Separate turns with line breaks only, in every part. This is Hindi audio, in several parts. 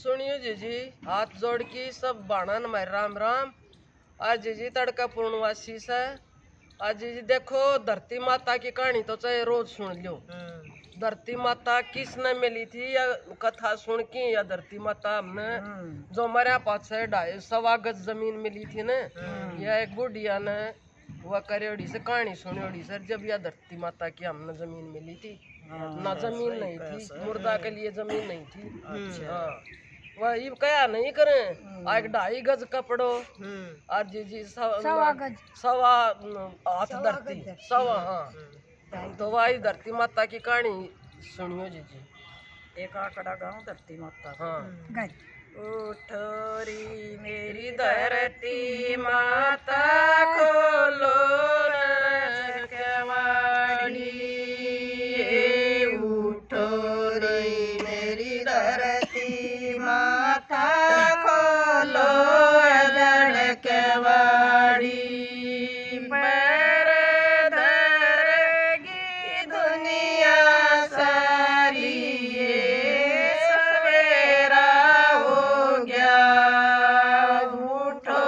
सुनियो जीजी, हाथ जोड़ के सब बाणन में राम राम। आज जीजी तड़का पूर्णवासी से आज जीजी देखो धरती माता की कहानी तो चाहे रोज सुन लो। धरती माता किसने मिली थी या कथा सुन के या धरती माता हमने जो हमारे पास 250 गज जमीन मिली थी ना, या एक बुढ़िया ने वह करेड़ी से कहानी सुनी सर जब यह धरती माता की हमने जमीन मिली थी ना जमीन नहीं थी, मुर्दा के लिए जमीन नहीं थी। हाँ वही क्या नहीं करें, आग 2.5 गज कपड़ो और जी सवा हाथ धरती सवा। हाँ तो वही धरती माता की कहानी सुनियो जी।
एक आंकड़ा गाँव धरती माता।
हाँ
उठोरी मेरी धरती माता खोलो केवाड़ी, उठोरी मेरी धरती माता खोलो केवाड़ी, पैर धरेगी दुनिया सारी, सवेरा हो गया उठो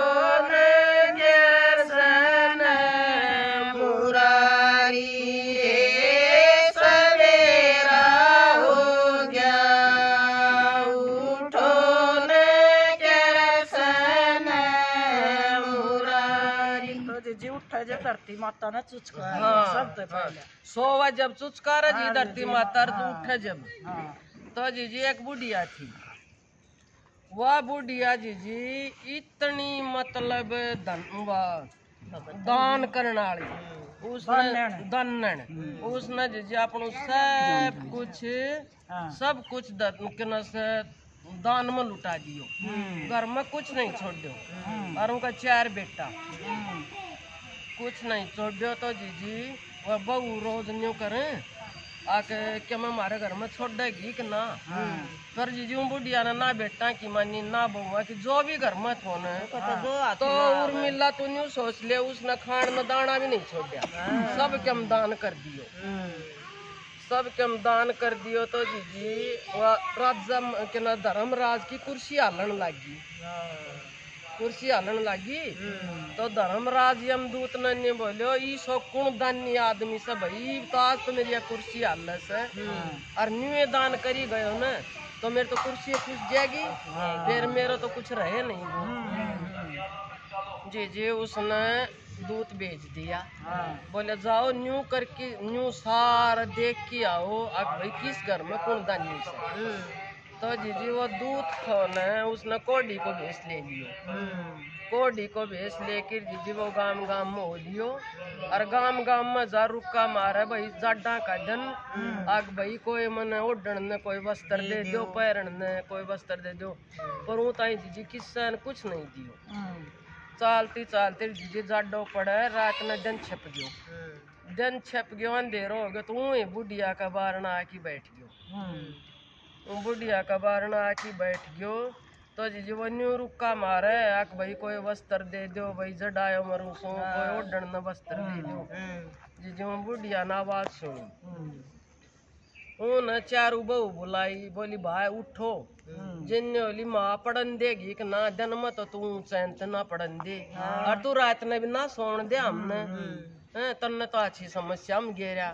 सन मुरारी, सवेरा हो गया उठो सन मुरारी। तो जी उठा जब धरती माता ने चुचका।
हाँ
सब पहले
सोवा जब चुचकारा जी धरती माता उठा जब तो जीजी एक बुढ़िया थी। वह बुढ़िया जीजी इतनी मतलब दान करने वाली, उसने दन्नन उसने जीजी अपनो सब कुछ से दान में लुटा दियो, घर में कुछ नहीं छोड़ दो। और उनका 4 बेटा कुछ नहीं छोड़ दो। तो जीजी वह बहू रोज न्यू करें आके क्या मैं हमारे घर में छोड़ देगी कि ना। पर जीजी बुढ़िया ने ना बेटा की मानी ना बउआ की जो भी घर में थो न तो उर्मिला तो न्यू सोच ले उसने खाण में दाना भी नहीं छोड़ा, सब के हम दान कर दियो, सब के हम दान कर दियो। तो जीजी वह राजा के ना धर्मराज की कुर्सी हालन लगी, कुर्सी हालन लगी। तो धर्मराज यमदूत ने बोलो ई सो कुण दानी आदमी से भाई तो आज तो मेरी कुर्सी हाल से और न्यू दान करी गयो न तो मेरे तो कुर्सी खुश जाएगी, फिर मेरा तो कुछ रहे नहीं। जी जी उसने दूत भेज दिया, बोले जाओ न्यू करके न्यू सारा देख के आओ अब भाई किस घर में कौन दानी से। तो जीजी वो दूत थो न उसने कोडी को भेस ले लियो, कोडी को भेस लेकर जीजी वो गांव गांव में हो लियो और गांव गांव में जा रुका मारे भाई जाडा का धन आग भाई कोई मन ओढ़न ने कोई वस्त्र दे दो, पैरण ने कोई वस्त्र दे दो, पर वो ताई जीजी किस्सा ने कुछ नहीं दियो। चालती चालती जीजी जाडो पड़े रात में दिन छप गयो, दिन छप गयो अंधेरो हो गयो। तो वही बुढ़िया का बारना आके बैठ गयो, बुढ़िया का बारना आके बैठ गयो। तो जीजी वो न्यू रुका मारे आक भाई कोई वस्त्र दे दो भाई जडायो मरू सो कोई ओढ़न न वस्त्र दे दो। जीजी वो बुढ़िया ने आवाज सुनी, उन 4 बहू बुलाई, बोली भाई उठो, जिन्ने बोली माँ पढ़न देगी कि ना दिन में तो तू चैन ना पढ़न दे और तू रात ने भी ना सोन दे हमने तन्ने तो अच्छी समस्या हम गेरा।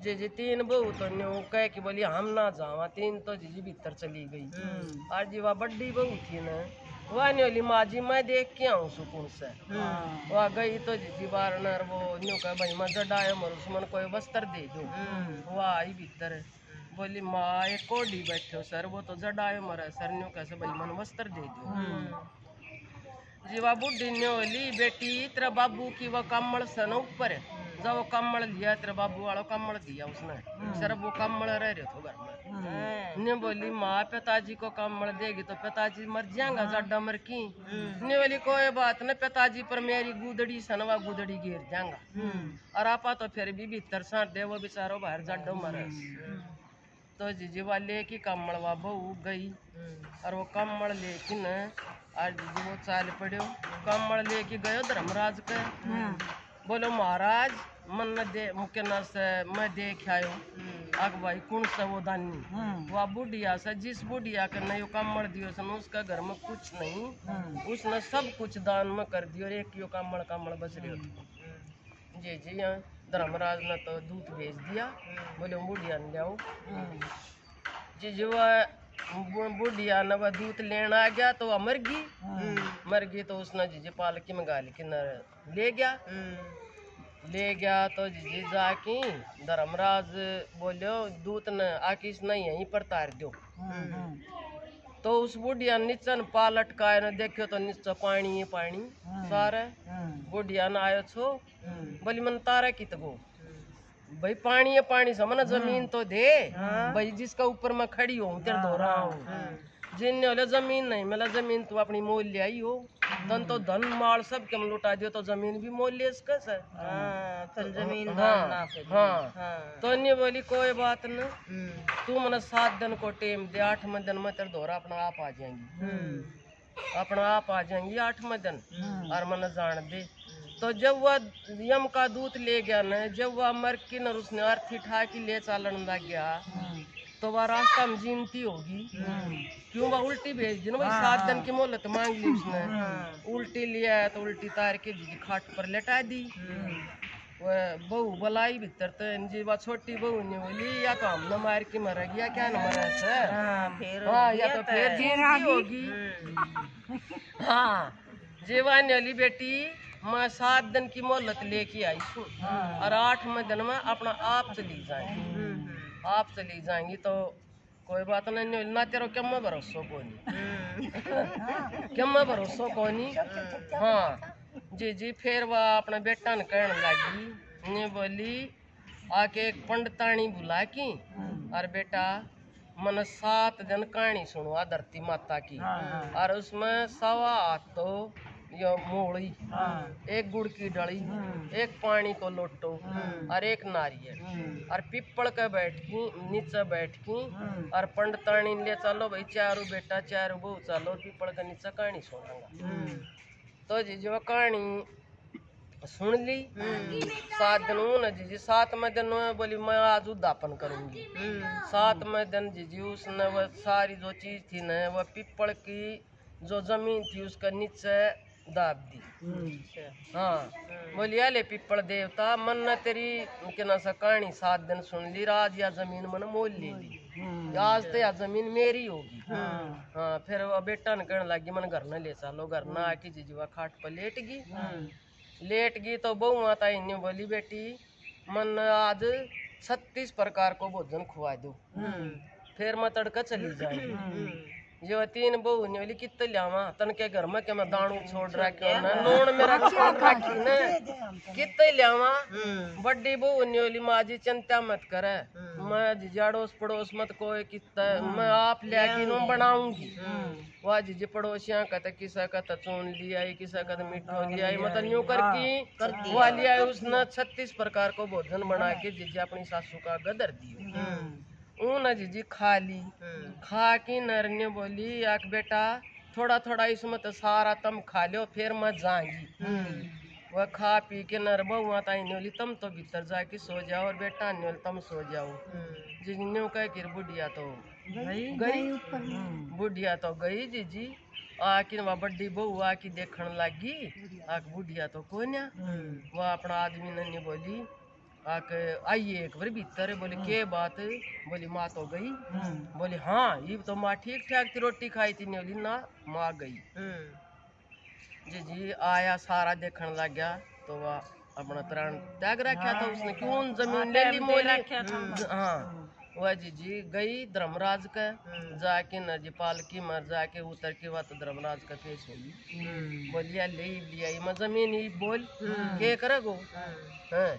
जीजी 3 बहू तो न्यू कह कि बोली हम ना जावा, 3 तो जीजी भीतर चली गई। और जी वह बड़ी बहू थी न वह नहीं बोली माँ जी मैं देख के आऊँ सुकून से, वह गई तो जीजी बारनर वो न्यू कह भाई मैं जडायो मरुसमन कोई वस्त्र दे दो। वह आई भीतर बोली माँ एक कोडी बैठो सर वो तो जडायो मरा सर न्यू कैसे भाई मन वस्त्र दे दो। जीवा बुढ़ी ने बोली बेटी तेरा बाबू की वो कमल सन ऊपर जब वो कमल लिया तेरे बाबू वाला कमल दिया उसने, सर वो कमल रह रहे थे घर में। ने बोली माँ पिताजी को कमल देगी तो पिताजी मर जाएगा जड्डा मर की। ने बोली कोई बात न पिताजी पर मेरी गुदड़ी सनवा गुदड़ी गिर जाएगा और आपा तो फिर भी भीतर साट दे वो बेचारो बाहर जड्डो मर। तो जीजी वाले की कमल वा बहू गई और वो कमल लेकिन आज जीजी वो चाल पड़ो कमल लेके गयो धर्मराज के। बोलो महाराज मन न दे मुके न से मैं देख आयो आग भाई कौन सा वो दानी वह बुढ़िया से जिस बुढ़िया के नहीं कमड़ दियो सन उसका घर में कुछ नहीं उसने सब कुछ दान में कर दियो एक यो कमड़ बच रही जी जी यहाँ धर्मराज ने तो दूध भेज दिया बोले बुढ़िया ने जाओ जी जो बुढ़िया ने वह दूध लेना आ गया तो वह मर गई तो उसने जीजी पालकी में गाली के ले गया तो जीजी जाके धर्मराज बोलो दूध ने आके इसने यहीं पर तार दो तो उस बुढ़िया नीचन पालट का ने देखो तो नीचे पानी सारा बुढ़िया ने आयो छो बोली मन तारा कित गो भाई पानी समझ जमीन तो दे भाई जिसका ऊपर मैं खड़ी हूँ तेरे धो रहा हूँ जिन्ने बोले जमीन नहीं मिला जमीन तू अपनी मोल ले आई हो धन तो धन माल सब कम लुटा दियो तो जमीन भी मोल ले इसका सर
जमीन
हाँ तो नहीं बोली कोई बात न तू मैंने 7 दिन को टेम दे 8वें दिन में तेरे धोरा अपना आप आ जाएंगी 8वें दिन और मैंने जान दे तो जब वह यम का दूध ले गया न जब वह मर की न उसने अर्थी ठाकी ले चालन लग गया तो वह रास्ता में जीनती होगी क्यों वह उल्टी भेज दी ना भाई 7 दिन की मोहलत मांग ली उसने उल्टी लिया तो उल्टी तार के जी खाट पर लेटा दी वह बहू बुलाई भीतर तो जी वह छोटी बहू ने बोली या तो हम न मार के मर गया क्या न मरा सर हाँ या तो फिर जीनती होगी हाँ जीवानी वाली बेटी मैं 7 दिन की मोहलत लेके आई और 8वें दिन में अपना आप चली जाएंगी तो कोई बात नहीं ना तेरो क्या मैं भरोसा कोनी हाँ जी फिर वह अपना बेटा ने कहने लगी ने बोली आके एक पंडितानी बुला की और बेटा मन 7 दिन कहानी सुनवा धरती माता की और उसमें 1.25 हाथ तो यो मूली एक गुड़ की डली एक पानी को लोटो और एक नारियल और पिपल के नीचे बैठ की और पंडितानी ले चलो भाई चारों बेटा चारों बहू चलो पिपल के नीचे कहानी सुनाऊंगा तो जी जो कहानी सुन ली 7 दिन न जीजी 7वें दिन बोली मैं आज उद्यापन करूंगी 7वें दिन जीजी उसने वह सारी जो चीज थी न वह पिपल की जो जमीन थी उसका नीचे दाब दी हाँ बोलिया ले पिपल देवता मन न तेरी के न कहानी 7 दिन सुन ली आज या जमीन मन मोल ले ली आज तो या जमीन मेरी होगी हाँ फिर वह बेटा ने कहने लगी मन घर न ले चलो घर न आके जीजीवा खाट पर लेट गई तो बहू माता ने बोली बेटी मन आज 36 प्रकार को भोजन खुआ दो फिर मैं तड़का चली जाएगी जो 3 बहू ने बोली कितने लियावा तन के घर में के मैं दाणू छोड़ रखे न नून मेरा छोड़ रखी न कितने लियावा बड़ी बहू ने बोली माँ जी चिंता मत करे मैं जिजाड़ोस पड़ोस मत कोई कितना मैं आप लेके नो बनाऊंगी वह जी पड़ोसियाँ कहते किसा कहता चून लिया किसा कहता मिठो लिया मतलब यूं करके वह लिया उसने 36 प्रकार को भोजन बना के जीजी अपनी सासू का गदर दियो ऊन जीजी खा ली खा की नर ने बोली याक बेटा थोड़ा थोड़ा इसमें तो सारा तुम खा लो फिर मैं जाएंगी वह खा पी के नर बहू आता बोली तुम तो भीतर जाके सो जाओ और बेटा ने तुम सो जाओ जिन्हों कह कि बुढ़िया तो गई जीजी आके वह बड़ी बहू आके देखने लगी आक बुढ़िया तो कोई ना वह अपना आदमी ने बोली आके आइए एक बार भीतर बोले के बात बोली माँ तो गई बोली हाँ ये तो माँ ठीक ठाक थी रोटी खाई थी नहीं बोली ना माँ गई जी आया सारा देखने लग गया तो वह अपना प्राण त्याग रखा था उसने क्यों जमीन ले ली मोली हाँ वह जी गई धर्मराज का जाके न जी पालकी मर जाके उतर के वह तो धर्मराज का पेश होगी बोलिया ले लिया मैं जमीन ही बोल के करेगो हाँ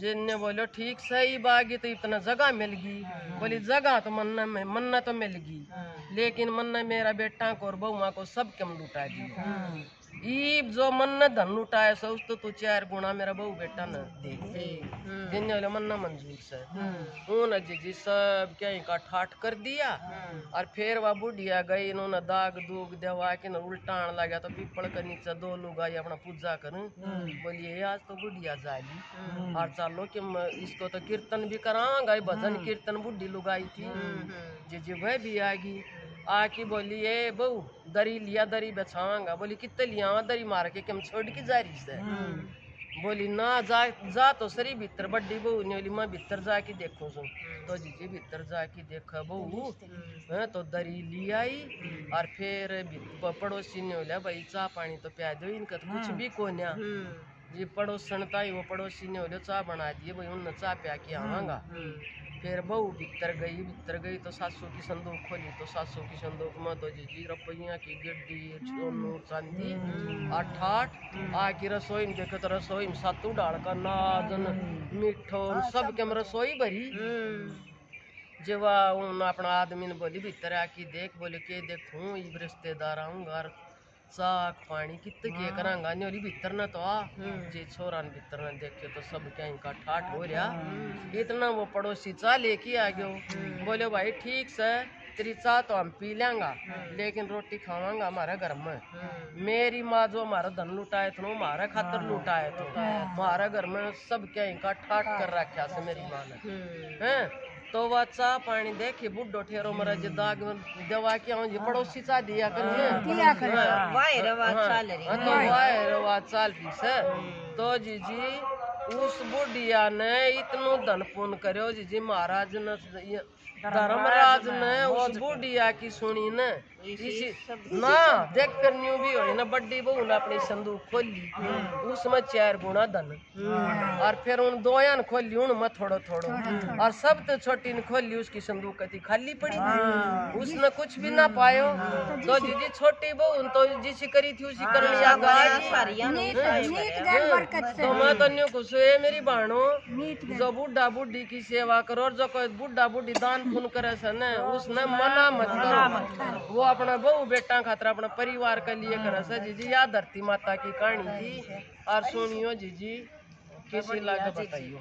जिनने बोलो ठीक सही बागी तो इतना जगह मिल गई बोली जगह तो मन्ना तो मिल गई लेकिन मन्ना मेरा बेटा को और बहुआ को सब कम लुटा दी ईब जो मन ने धन लुटाया सो उस तो 4 गुना मेरा बहू बेटा न दे देने वाले मन न मंजूर से उन जी सब क्या का ठाठ कर दिया और फिर वह बुढ़िया गई इन्होंने दाग दूग देवा के न उल्टान लगा तो पीपल के नीचे 2 लोग आई अपना पूजा करूं बोलिए आज तो बुढ़िया जाएगी और चलो कि इसको तो कीर्तन भी कराऊंगा भजन कीर्तन बुढ़ी लुगाई थी जी वह भी आएगी आकी बोली ए बहू दरी लिया दरी बचावांगा बोली कितने लिया दरी मार के कम छोड़ के जा रही से बोली ना जा तो सरी भीतर बड्डी बहू ने बोली मैं भीतर जाके देखो सो तो जी भीतर जाके देखा बहू तो दरी ली आई और फिर पड़ोसी ने बोला भाई चाह पानी तो प्या दो इनका तो कुछ भी कोन्या जी पड़ोसन ताई वो पड़ोसी ने बोले चाह बना दिए भाई उन चाह प्या के आवांगा फिर बहू भीतर गई तो सासू की संदूक खोली तो सासू की संदूक में तो जी रुपया की गड्डी सोनू चांदी 8 आकी रसोई में देखे तो रसोई में सातू डाल का नादन मिठो सब के रसोई भरी जेवा उन अपना आदमी ने बोली भीतर आकी देख बोले के देखूं ये रिश्तेदार आऊंगा साग पानी कित के करांगा न्योली भीतर न तो आ जे छोरा ने भीतर न देखे तो सब क्या इनका ठाठ हो रहा इतना वो पड़ोसी चाह लेके आ गयो बोले भाई ठीक से तेरी चाह तो हम पी लेंगा लेकिन रोटी खावांगा हमारे घर में मेरी माँ जो हमारा धन लुटाए थे हमारा खातर लुटाए थे हमारे घर में सब क्या इनका ठाठ कर रखा से मेरी माँ ने हैं तो वह चाह पानी देखे बुढ़ो ठेरो मरा जे दाग देवा के आऊं पड़ोसी चाह दिया कर तो वाह चाल भी से तो जी उस बुढ़िया ने इतनो धन पुण्य करो जी महाराज ने धर्मराज ने उस बुढ़िया की सुनी न इसी ना देख कर न्यू भी हो ना बड्डी बहू ने अपनी संदूक खोली उसमें 4 गुना धन और फिर उन 2 खोली उनमें थोड़ो और सब तो छोटी ने खोली उसकी संदूक कती खाली पड़ी उसने कुछ भी ना पायो तो जी छोटी बहू तो जिसी करी थी उसी कर लिया तो मैं तो न्यू खुश है मेरी बहनों जो बुढ़ा बुढ़ी की सेवा करो और जो कोई बुढ़ा बुढ़ी दान पुण्य करे से न उसने मना मत करो वो अपना बहू बेटा खातर अपना परिवार के लिए करे से जी या धरती माता की कहानी थी और सुनियो जी किसी लागे बताइयो।